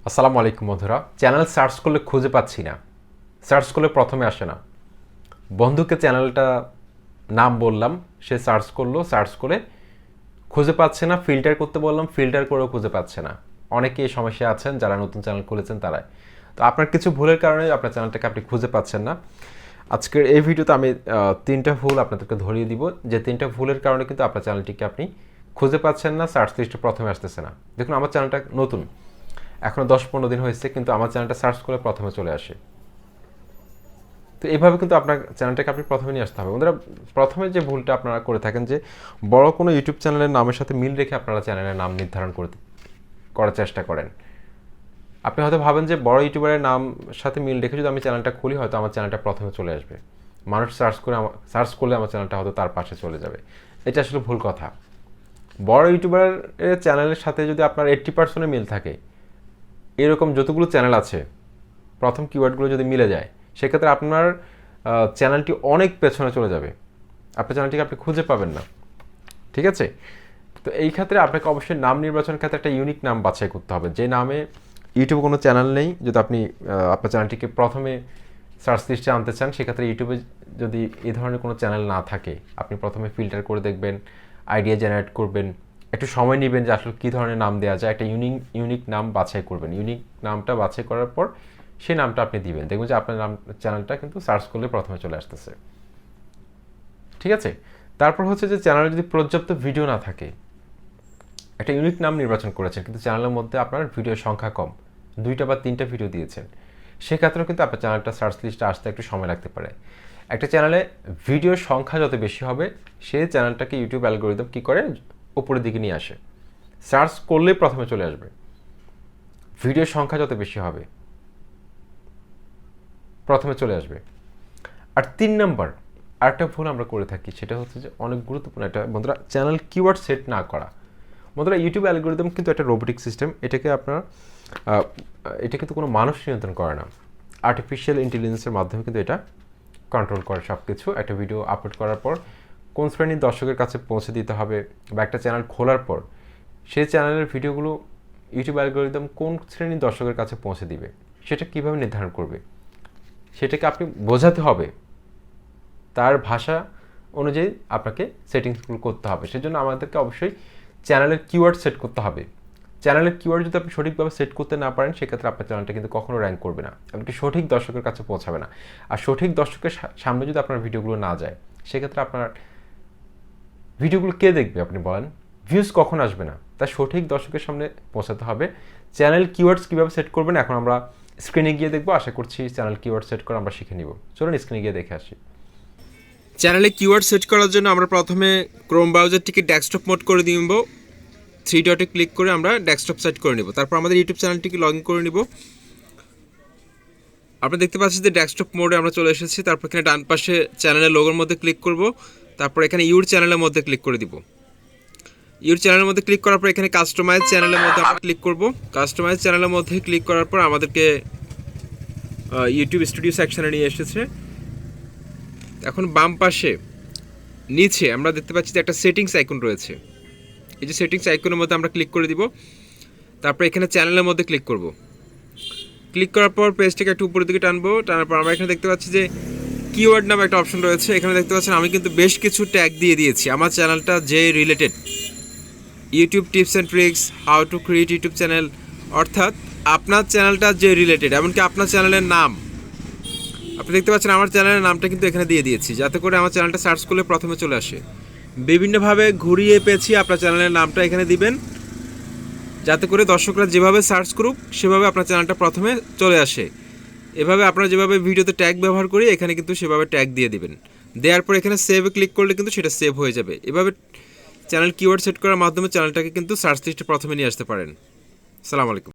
আসসালামু আলাইকুম বন্ধুরা। চ্যানেল সার্চ করলে খুঁজে পাচ্ছি না, সার্চ করলে প্রথমে আসে না। বন্ধুকে চ্যানেলটা নাম বললাম, সে সার্চ করলো, সার্চ করে খুঁজে পাচ্ছে না। ফিল্টার করতে বললাম, ফিল্টার করেও খুঁজে পাচ্ছে না। অনেকে এই সমস্যা আছেন যারা নতুন চ্যানেল খুলেছেন তারাই। তো আপনার কিছু ভুলের কারণে আপনার চ্যানেলটাকে আপনি খুঁজে পাচ্ছেন না। আজকের এই ভিডিওতে আমি 3টা ভুল আপনাদেরকে ধরিয়ে দিব, যে 3টা ভুলের কারণে কিন্তু আপনার চ্যানেলটিকে আপনি খুঁজে পাচ্ছেন না, সার্চ লিস্টে প্রথমে আসতেছে না। দেখুন, আমার চ্যানেলটা নতুন, এখনও 10-15 দিন হয়েছে, কিন্তু আমার চ্যানেলটা সার্চ করলে প্রথমে চলে আসে। তো এইভাবে কিন্তু আপনার চ্যানেলটাকে আপনি প্রথমে নিয়ে আসতে হবে। বন্ধুরা, প্রথমে যে ভুলটা আপনারা করে থাকেন যে বড় কোনো ইউটিউব চ্যানেলের নামের সাথে মিল রেখে আপনারা চ্যানেলের নাম নির্ধারণ করার চেষ্টা করেন। আপনি হয়তো ভাবেন যে বড় ইউটিউবারের নাম সাথে মিল রেখে যদি আমি চ্যানেলটা খুলি, হয়তো আমার চ্যানেলটা প্রথমে চলে আসবে, মানুষ সার্চ করলে আমার চ্যানেলটা হয়তো তার পাশে চলে যাবে। এটা আসলে ভুল কথা। বড় ইউটিউবারের চ্যানেলের সাথে যদি আপনার 80% মিল থাকে, এরকম যতগুলো চ্যানেল আছে, প্রথম কিওয়ার্ডগুলো যদি মিলে যায়, সেক্ষেত্রে আপনার চ্যানেলটি অনেক পেছনে চলে যাবে, আপনার চ্যানেলটিকে আপনি খুঁজে পাবেন না। ঠিক আছে? তো এই ক্ষেত্রে আপনাকে অবশ্যই নাম নির্বাচনের ক্ষেত্রে একটা ইউনিক নাম বাছাই করতে হবে, যে নামে ইউটিউবে কোনো চ্যানেল নেই। যদি আপনি আপনার চ্যানেলটিকে প্রথমে সার্চ লিস্টে আনতে চান, সেক্ষেত্রে ইউটিউবে যদি এই ধরনের কোনো চ্যানেল না থাকে, আপনি প্রথমে ফিল্টার করে দেখবেন, আইডিয়া জেনারেট করবেন, একটু সময় নেবেন যে আসলে কী ধরনের নাম দেওয়া যায়, একটা ইউনিক নাম বাছাই করবেন। ইউনিক নামটা বাছাই করার পর সেই নামটা আপনি দিবেন, দেখবেন যে আপনার চ্যানেলটা কিন্তু সার্চ করলে প্রথমে চলে আসতেছে। ঠিক আছে? তারপর হচ্ছে যে চ্যানেলে যদি পর্যাপ্ত ভিডিও না থাকে, একটা ইউনিক নাম নির্বাচন করেছেন কিন্তু চ্যানেলের মধ্যে আপনার ভিডিওর সংখ্যা কম, 2টা বা 3টা ভিডিও দিয়েছেন, সেক্ষেত্রেও কিন্তু আপনার চ্যানেলটা সার্চ লিস্টে আসতে একটু সময় লাগতে পারে। একটা চ্যানেলে ভিডিওর সংখ্যা যত বেশি হবে, সেই চ্যানেলটাকে ইউটিউব অ্যালগোরিদম কী করে উপরের দিকে নিয়ে আসে, সার্চ করলেই প্রথমে চলে আসবে। ভিডিওর সংখ্যা যত বেশি হবে, প্রথমে চলে আসবে। আর 3 নম্বর আরেকটা ভুল আমরা করে থাকি, সেটা হচ্ছে যে অনেক গুরুত্বপূর্ণ একটা, বন্ধুরা, চ্যানেল কিওয়ার্ড সেট না করা। বন্ধুরা, ইউটিউব অ্যালগোরিদম কিন্তু একটা রোবোটিক সিস্টেম, এটা কিন্তু কোনো মানুষ নিয়ন্ত্রণ করে না, আর্টিফিশিয়াল ইন্টেলিজেন্সের মাধ্যমে কিন্তু এটা কন্ট্রোল করে সব কিছু। একটা ভিডিও আপলোড করার পর কোন শ্রেণীর দর্শকের কাছে পৌঁছে দিতে হবে, বা একটা চ্যানেল খোলার পর সেই চ্যানেলের ভিডিওগুলো ইউটিউব অ্যালগোরিদম কোন শ্রেণীর দর্শকের কাছে পৌঁছে দিবে, সেটা কীভাবে নির্ধারণ করবে, সেটাকে আপনি বোঝাতে হবে। তার ভাষা অনুযায়ী আপনাকে সেটিংসগুলো করতে হবে। সেজন্য আমাদেরকে অবশ্যই চ্যানেলের কিওয়ার্ড সেট করতে হবে। চ্যানেলের কিওয়ার্ড যদি আপনি সঠিকভাবে সেট করতে না পারেন, সেক্ষেত্রে আপনার চ্যানেলটা কিন্তু কখনো র্যাঙ্ক করবে না, এমনকি সঠিক দর্শকের কাছে পৌঁছাবে না। আর সঠিক দর্শকের সামনে যদি আপনার ভিডিওগুলো না যায়, সেক্ষেত্রে আপনার ভিডিওগুলো কে দেখবে আপনি বলেন? ভিউজ কখন আসবে না। তাই সঠিক দর্শকের সামনে পৌঁছাতে হবে। চ্যানেল কিওয়ার্ডস কীভাবে সেট করবেন এখন আমরা স্ক্রিনে গিয়ে দেখবো। আশা করছি চ্যানেল কিওয়ার্ড সেট করে আমরা শিখে নিব। চলুন স্ক্রিনে গিয়ে দেখে আসি। চ্যানেলে কিওয়ার্ড সেট করার জন্য আমরা প্রথমে ক্রোম ব্রাউজারটিকে ডেস্কটপ মোড করে দিব। 3 ডটে ক্লিক করে আমরা ডেস্কটপ সেট করে নিব। তারপর আমাদের ইউটিউব চ্যানেলটিকে লগ ইন করে নিব। আপনারা দেখতে পাচ্ছেন যে ডেস্কটপ মোডে আমরা চলে এসেছি। তারপর এখানে ডান পাশে চ্যানেলের লোগোর মধ্যে ক্লিক করব। তারপর এখানে ইউর চ্যানেলের মধ্যে ক্লিক করে দিব। ইউর চ্যানেলের মধ্যে ক্লিক করার পর এখানে কাস্টমাইজ চ্যানেলের মধ্যে আমরা ক্লিক করব। কাস্টমাইজ চ্যানেলের মধ্যে ক্লিক করার পর আমাদেরকে ইউটিউব স্টুডিও সেকশনে নিয়ে এসেছে। এখন বাম পাশে নিচে আমরা দেখতে পাচ্ছি যে একটা সেটিংস আইকন রয়েছে। এই যে সেটিংস আইকনের মধ্যে আমরা ক্লিক করে দিব। তারপর এখানে চ্যানেলের মধ্যে ক্লিক করব। ক্লিক করার পর পেজটাকে একটু উপরের দিকে টানবো। টানার পর আমরা এখানে দেখতে পাচ্ছি যে কিওয়ার্ড নামে একটা অপশন রয়েছে। এখানে দেখতে পাচ্ছেন আমি কিন্তু বেশ কিছু ট্যাগ দিয়ে দিয়েছি আমার চ্যানেলটা যে related, YouTube tips and tricks, how to create YouTube channel, অর্থাৎ আপনার চ্যানেলটা যে রিলেটেড, এমনকি আপনার চ্যানেলের নাম, আপনি দেখতে পাচ্ছেন আমার চ্যানেলের নামটা কিন্তু এখানে দিয়ে দিয়েছি, যাতে করে আমার চ্যানেলটা সার্চ করলে প্রথমে চলে আসে। বিভিন্নভাবে ঘুরিয়ে পেঁচিয়ে আপনার চ্যানেলের নামটা এখানে দিবেন, যাতে করে দর্শকরা যেভাবে সার্চ করুক সেভাবে আপনার চ্যানেলটা প্রথমে চলে আসে। এভাবে আপনারা যেভাবে ভিডিওতে ট্যাগ ব্যবহার করি, এখানে কিন্তু সেভাবে ট্যাগ দিয়ে দিবেন। দেওয়ার পর এখানে সেভে ক্লিক করলে কিন্তু সেটা সেভ হয়ে যাবে। এভাবে চ্যানেল কিওয়ার্ড সেট করার মাধ্যমে চ্যানেলটাকে কিন্তু সার্চ লিস্টে প্রথমে নিয়ে আসতে পারেন। আসসালামু আলাইকুম।